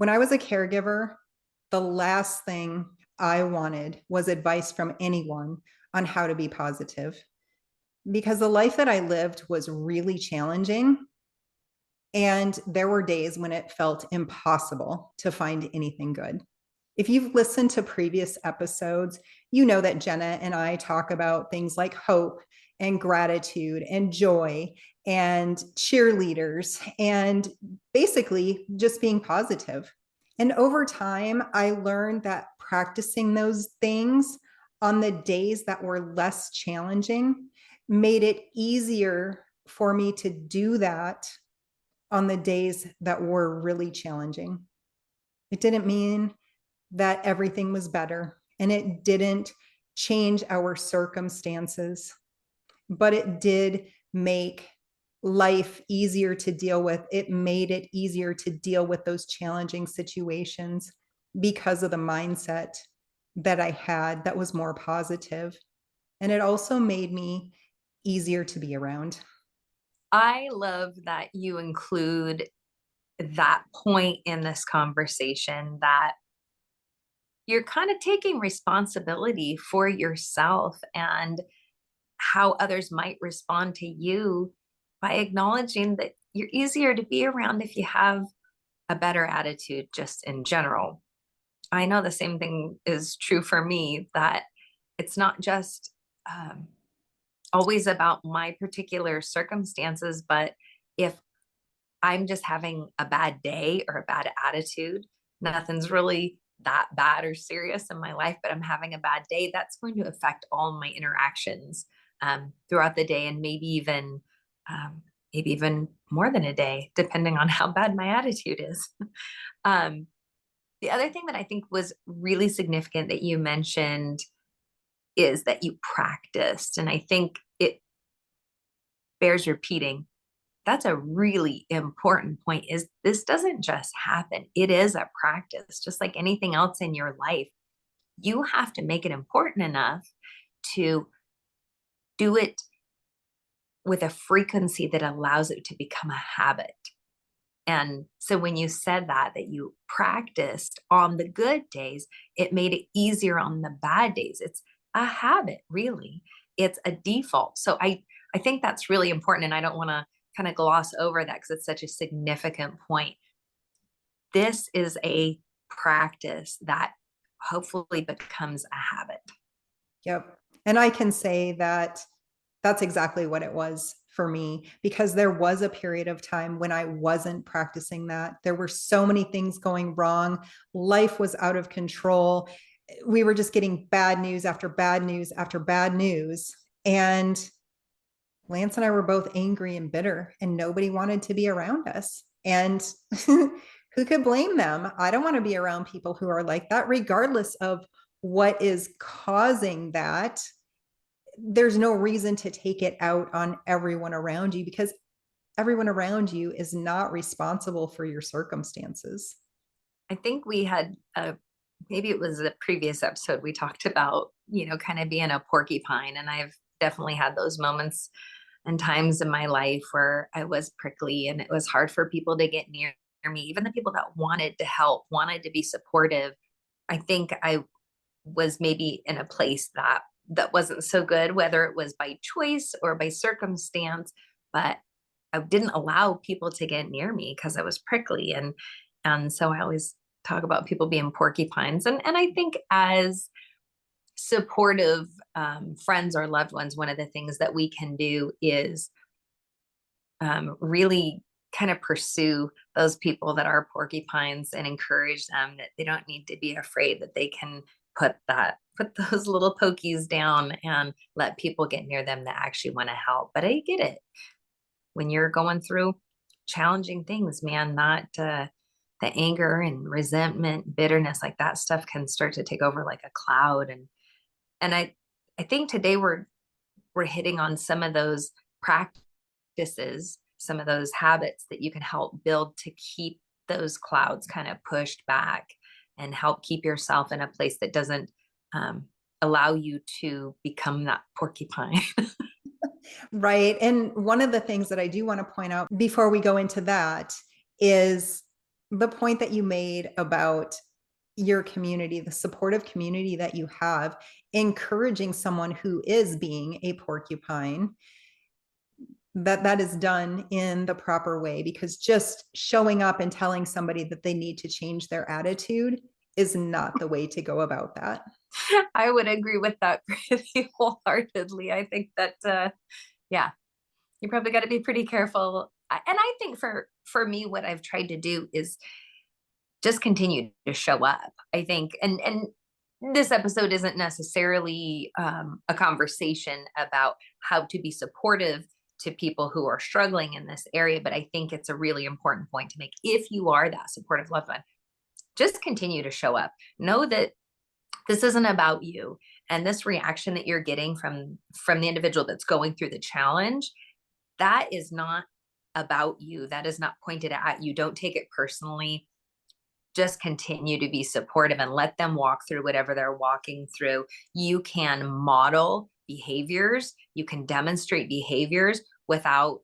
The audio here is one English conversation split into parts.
When I was a caregiver, the last thing I wanted was advice from anyone on how to be positive because the life that I lived was really challenging. And there were days when it felt impossible to find anything good. If you've listened to previous episodes, you know that Jenna and I talk about things like hope and gratitude and joy and cheerleaders and basically just being positive. And over time, I learned that practicing those things on the days that were less challenging made it easier for me to do that on the days that were really challenging. It didn't mean that everything was better and it didn't change our circumstances, but it did make life easier to deal with. It made it easier to deal with those challenging situations because of the mindset that I had that was more positive. And it also made me easier to be around. I love that you include that point in this conversation that you're kind of taking responsibility for yourself and how others might respond to you by acknowledging that you're easier to be around if you have a better attitude just in general. I know the same thing is true for me, that it's not just always about my particular circumstances, but if I'm just having a bad day or a bad attitude, nothing's really that bad or serious in my life, but I'm having a bad day, that's going to affect all my interactions throughout the day, and maybe even more than a day, depending on how bad my attitude is. um, the other thing that I think was really significant that you mentioned is that you practiced, and I think it bears repeating. That's a really important point. Is this doesn't just happen. It is a practice, just like anything else in your life. You have to make it important enough to do it with a frequency that allows it to become a habit. And so when you said that you practiced on the good days, it made it easier on the bad days. It's a habit, really. It's a default. So I think that's really important. And I don't want to kind of gloss over that because it's such a significant point. This is a practice that hopefully becomes a habit. Yep. And I can say that that's exactly what it was for me because there was a period of time when I wasn't practicing that. There were so many things going wrong. Life was out of control. We were just getting bad news after bad news after bad news. And Lance and I were both angry and bitter, and nobody wanted to be around us. And who could blame them? I don't want to be around people who are like that, regardless of what is causing that. There's no reason to take it out on everyone around you because everyone around you is not responsible for your circumstances. I think we had maybe it was a previous episode we talked about, kind of being a porcupine. And I've definitely had those moments and times in my life where I was prickly and it was hard for people to get near me, even the people that wanted to help, wanted to be supportive. I think I was maybe in a place that wasn't so good, whether it was by choice or by circumstance, but I didn't allow people to get near me because I was prickly. And so I always talk about people being porcupines. And I think as supportive friends or loved ones, one of the things that we can do is really kind of pursue those people that are porcupines and encourage them that they don't need to be afraid, that they can put those little pokies down and let people get near them that actually want to help. But I get it. When you're going through challenging things, man, not the anger and resentment, bitterness, like that stuff can start to take over like a cloud. And I think today we're hitting on some of those practices, some of those habits that you can help build to keep those clouds kind of pushed back and help keep yourself in a place that doesn't allow you to become that porcupine. Right. And one of the things that I do want to point out before we go into that is the point that you made about your community, the supportive community that you have, encouraging someone who is being a porcupine, that is done in the proper way, because just showing up and telling somebody that they need to change their attitude is not the way to go about that. I would agree with that pretty wholeheartedly. I think that, yeah, you probably got to be pretty careful. And I think for me, what I've tried to do is just continue to show up. I think, and this episode isn't necessarily a conversation about how to be supportive to people who are struggling in this area, but I think it's a really important point to make. If you are that supportive loved one, just continue to show up. Know that this isn't about you, and this reaction that you're getting from the individual that's going through the challenge, that is not about you. That is not pointed at you. Don't take it personally. Just continue to be supportive and let them walk through whatever they're walking through. You can model behaviors, you can demonstrate behaviors without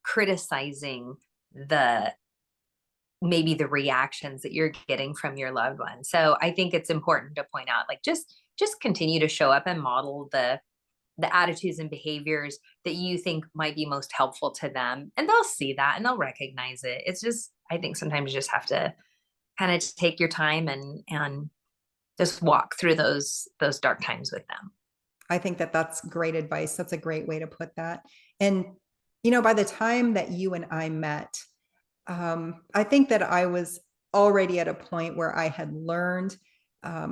criticizing maybe the reactions that you're getting from your loved one. So I think it's important to point out, like, just continue to show up and model the attitudes and behaviors that you think might be most helpful to them, and they'll see that and they'll recognize it. It's just, I think sometimes you just have to kind of take your time and just walk through those dark times with them. I think that that's great advice. That's a great way to put that. And, you know, by the time that you and I met, I think that I was already at a point where I had learned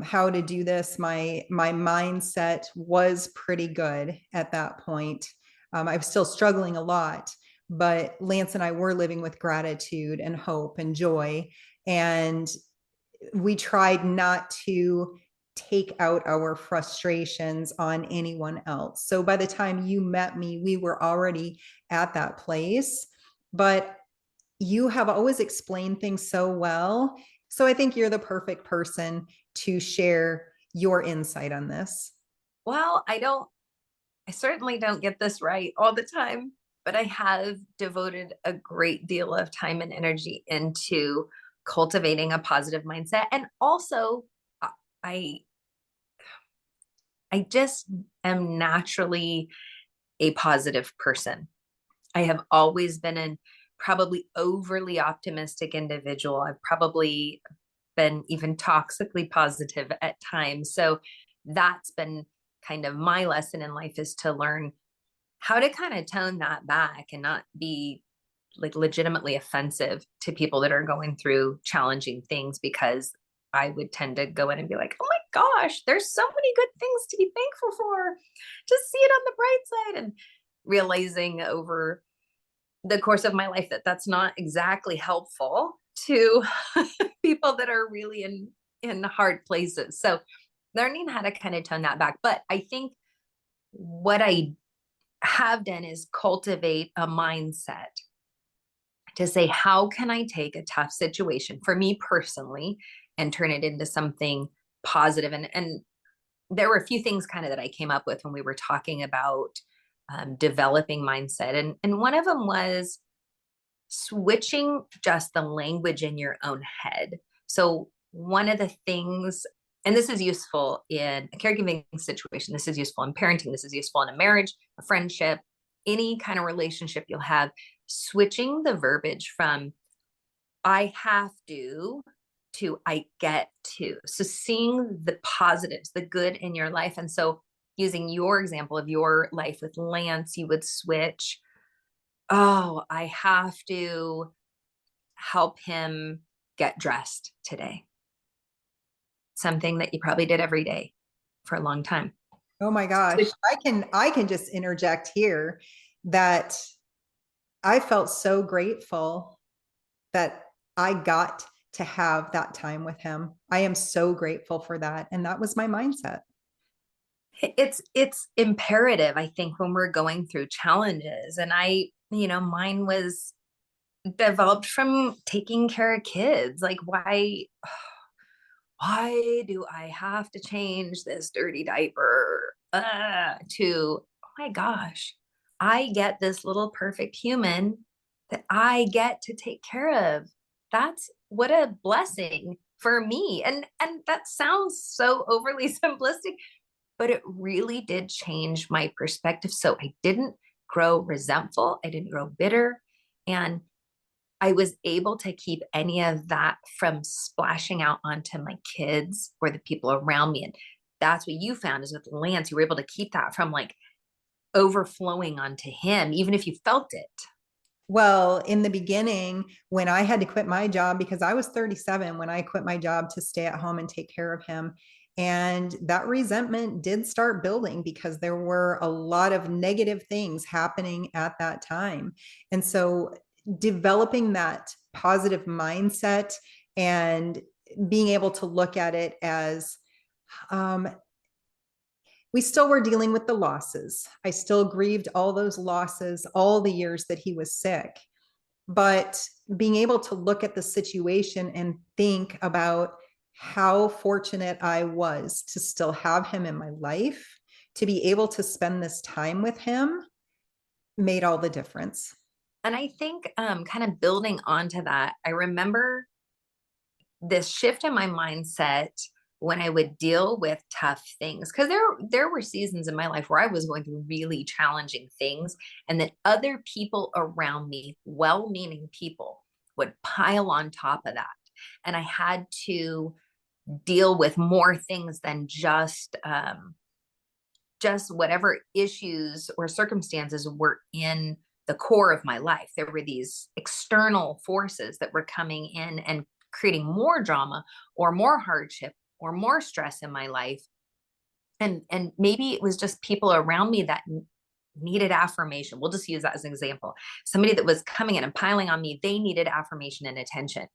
how to do this. My mindset was pretty good at that point. I was still struggling a lot, but Lance and I were living with gratitude and hope and joy. And we tried not to take out our frustrations on anyone else. So by the time you met me, we were already at that place. But you have always explained things so well. So I think you're the perfect person to share your insight on this. Well, I certainly don't get this right all the time, but I have devoted a great deal of time and energy into cultivating a positive mindset. And also, I I just am naturally a positive person. I have always been a probably overly optimistic individual. I've probably been even toxically positive at times. So that's been kind of my lesson in life, is to learn how to kind of tone that back and not be like legitimately offensive to people that are going through challenging things, because I would tend to go in and be like, oh my gosh, there's so many good things to be thankful for. Just see it on the bright side. And realizing over the course of my life that that's not exactly helpful to people that are really in hard places. So learning how to kind of tone that back. But I think what I have done is cultivate a mindset to say, how can I take a tough situation for me personally and turn it into something positive? And there were a few things kind of that I came up with when we were talking about developing mindset. And one of them was switching just the language in your own head. So one of the things, and this is useful in a caregiving situation, this is useful in parenting, this is useful in a marriage, a friendship, any kind of relationship you'll have, switching the verbiage from I have to I get to. So seeing the positives, the good in your life. And so using your example of your life with Lance, you would switch, oh, I have to help him get dressed today. Something that you probably did every day for a long time. Oh my gosh. I can just interject here that I felt so grateful that I got to have that time with him. I am so grateful for that. And that was my mindset. It's imperative, I think, when we're going through challenges. And mine was developed from taking care of kids. Like, why do I have to change this dirty diaper? To, oh my gosh, I get this little perfect human that I get to take care of That's what a blessing for me. And that sounds so overly simplistic, but it really did change my perspective. So I didn't grow resentful, I didn't grow bitter, and I was able to keep any of that from splashing out onto my kids or the people around me. And that's what you found is with Lance, you were able to keep that from like overflowing onto him, even if you felt it. Well, in the beginning, when I had to quit my job, because I was 37 when I quit my job to stay at home and take care of him. And that resentment did start building because there were a lot of negative things happening at that time. And so developing that positive mindset and being able to look at it as um, we still were dealing with the losses. I still grieved all those losses, all the years that he was sick. But being able to look at the situation and think about how fortunate I was to still have him in my life, to be able to spend this time with him made all the difference. And I think kind of building onto that, I remember this shift in my mindset when I would deal with tough things. Because there were seasons in my life where I was going through really challenging things, and that other people around me, well-meaning people, would pile on top of that. And I had to deal with more things than just whatever issues or circumstances were in the core of my life. There were these external forces that were coming in and creating more drama or more hardship or more stress in my life. And maybe it was just people around me that needed affirmation. We'll just use that as an example. Somebody that was coming in and piling on me, they needed affirmation and attention.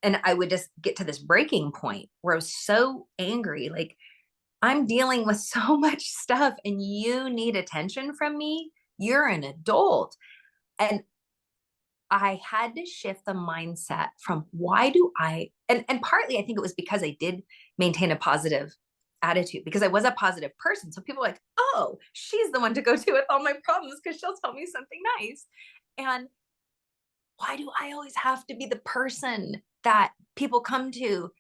And I would just get to this breaking point where I was so angry, like, I'm dealing with so much stuff and you need attention from me. You're an adult. And I had to shift the mindset from why do I, and partly I think it was because I did maintain a positive attitude because I was a positive person. So people were like, oh, she's the one to go to with all my problems because she'll tell me something nice. And why do I always have to be the person that people come to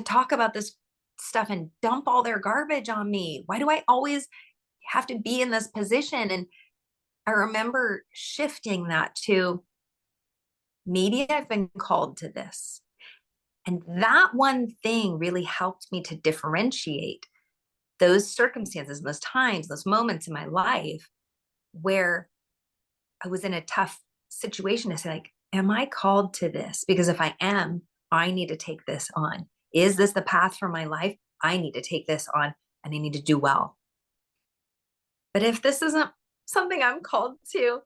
talk about this stuff and dump all their garbage on me? Why do I always have to be in this position? And I remember shifting that to maybe I've been called to this. And that one thing really helped me to differentiate those circumstances, those times, those moments in my life where I was in a tough situation to say, like, am I called to this? Because if I am, I need to take this on. Is this the path for my life? I need to take this on and I need to do well. But if this isn't something I'm called to,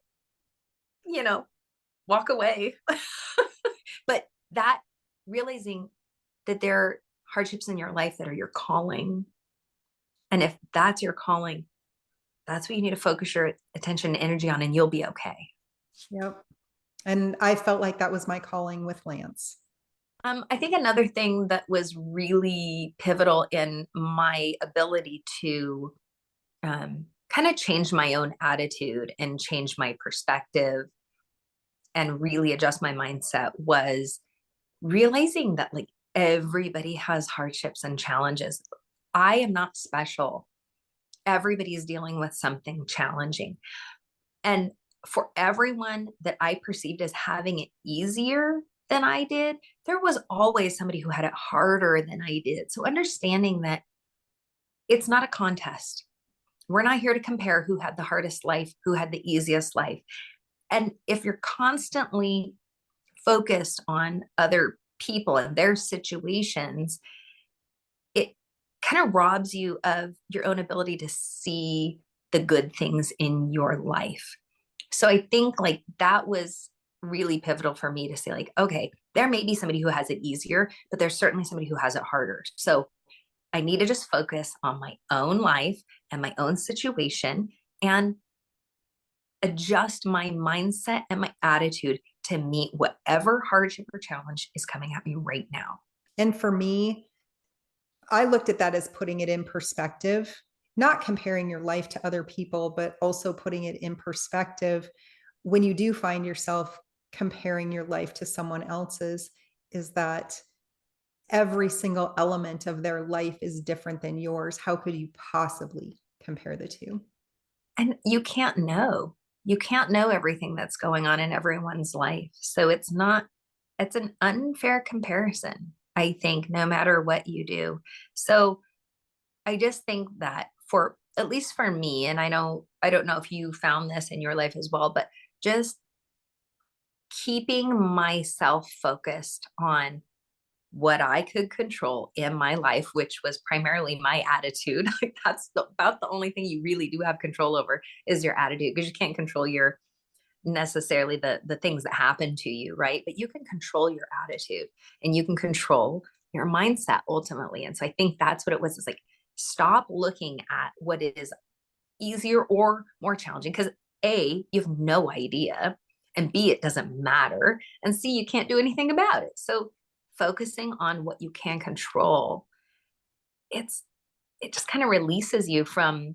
you know, walk away. But that realizing that there are hardships in your life that are your calling. And if that's your calling, that's what you need to focus your attention and energy on, and you'll be okay. Yep. And I felt like that was my calling with Lance. I think another thing that was really pivotal in my ability to kind of change my own attitude and change my perspective and really adjust my mindset was realizing that like everybody has hardships and challenges. I am not special. Everybody is dealing with something challenging. And for everyone that I perceived as having it easier than I did, there was always somebody who had it harder than I did. So understanding that it's not a contest. We're not here to compare who had the hardest life, who had the easiest life. And if you're constantly focused on other people and their situations, it kind of robs you of your own ability to see the good things in your life. So I think like that was really pivotal for me to say like, okay, there may be somebody who has it easier, but there's certainly somebody who has it harder. So I need to just focus on my own life and my own situation and adjust my mindset and my attitude to meet whatever hardship or challenge is coming at me right now. And for me, I looked at that as putting it in perspective, not comparing your life to other people, but also putting it in perspective when you do find yourself comparing your life to someone else's is that every single element of their life is different than yours. How could you possibly compare the two? And you can't know. You can't know everything that's going on in everyone's life. So it's an unfair comparison, I think, no matter what you do. So I just think that for, at least for me, and I don't know if you found this in your life as well, but just keeping myself focused on what I could control in my life, which was primarily my attitude. Like that's about the only thing you really do have control over is your attitude, because you can't control your necessarily the things that happen to you, right? But you can control your attitude and you can control your mindset ultimately. And so I think that's what it was. It's like, stop looking at what is easier or more challenging, because A, you have no idea, and B, it doesn't matter, and C, you can't do anything about it. So focusing on what you can control, it just kind of releases you from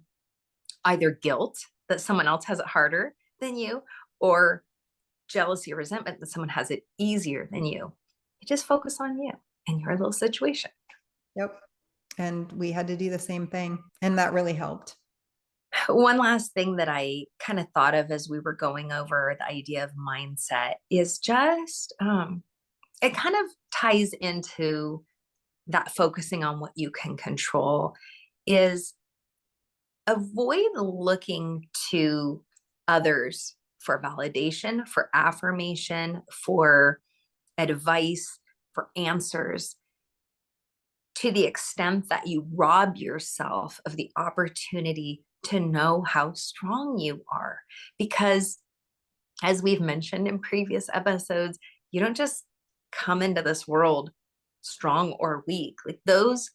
either guilt that someone else has it harder than you, or jealousy or resentment that someone has it easier than you. You just focus on you and your little situation. Yep. And we had to do the same thing. And that really helped. One last thing that I kind of thought of as we were going over the idea of mindset is just, it kind of ties into that focusing on what you can control, is avoid looking to others for validation, for affirmation, for advice, for answers, to the extent that you rob yourself of the opportunity to know how strong you are. Because, as we've mentioned in previous episodes, you don't just come into this world strong or weak. Like, those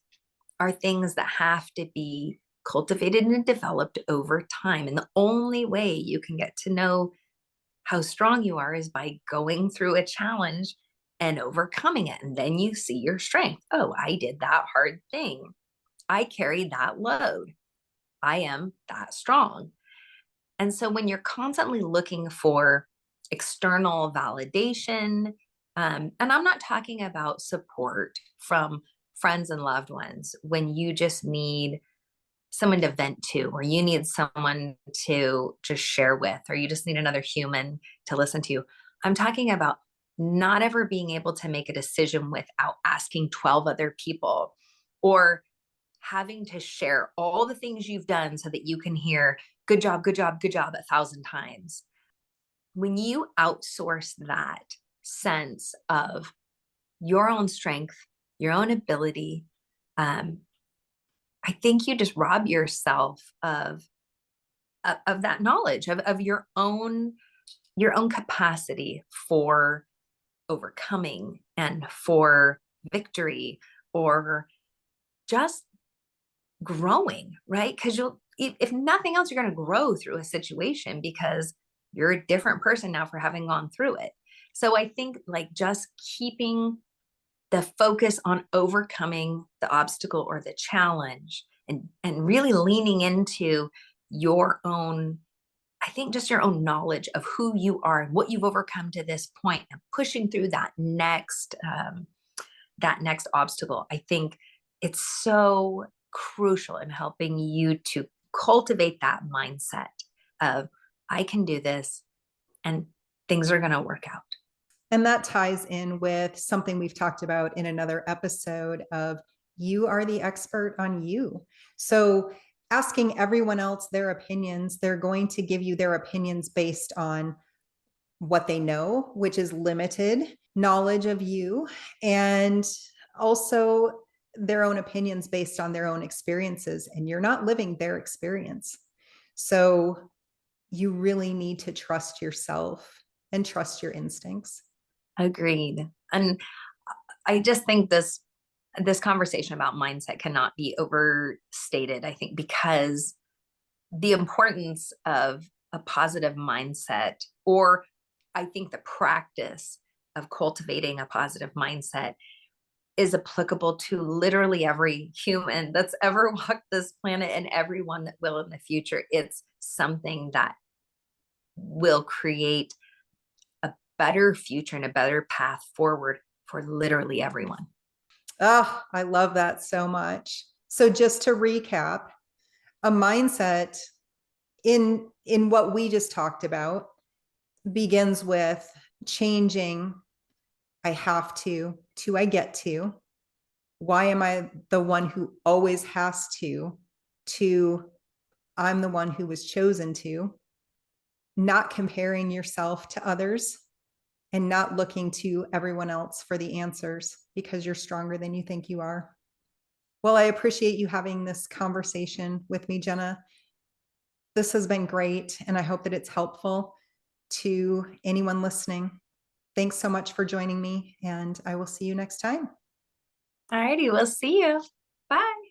are things that have to be cultivated and developed over time. And the only way you can get to know how strong you are is by going through a challenge and overcoming it. And then you see your strength. Oh, I did that hard thing. I carried that load. I am that strong. And so when you're constantly looking for external validation, and I'm not talking about support from friends and loved ones, when you just need someone to vent to, or you need someone to just share with, or you just need another human to listen to. I'm talking about not ever being able to make a decision without asking 12 other people, or having to share all the things you've done so that you can hear good job, good job, good job 1,000 times. When you outsource that sense of your own strength, your own ability, um, I think you just rob yourself of that knowledge of your own capacity for overcoming and for victory, or just growing, right? Because you'll, if nothing else, you're going to grow through a situation because you're a different person now for having gone through it. So I think, like, just keeping the focus on overcoming the obstacle or the challenge, and really leaning into your own, I think, just your own knowledge of who you are and what you've overcome to this point, and pushing through that next obstacle. I think it's so crucial in helping you to cultivate that mindset of, I can do this and things are going to work out. And that ties in with something we've talked about in another episode of, you are the expert on you. So asking everyone else their opinions, they're going to give you their opinions based on what they know, which is limited knowledge of you, and also their own opinions based on their own experiences. And you're not living their experience. So you really need to trust yourself and trust your instincts. Agreed. And I just think this conversation about mindset cannot be overstated, I think, because the importance of a positive mindset, or I think the practice of cultivating a positive mindset, is applicable to literally every human that's ever walked this planet, and everyone that will in the future. It's something that will create a better future and a better path forward for literally everyone. Oh, I love that so much. So just to recap, a mindset in what we just talked about begins with changing I have to I get to. Why am I the one who always has to I'm the one who was chosen to, not comparing yourself to others and not looking to everyone else for the answers because you're stronger than you think you are. Well, I appreciate you having this conversation with me, Jenna. This has been great, and I hope that it's helpful to anyone listening. Thanks so much for joining me, and I will see you next time. All righty, we'll see you. Bye.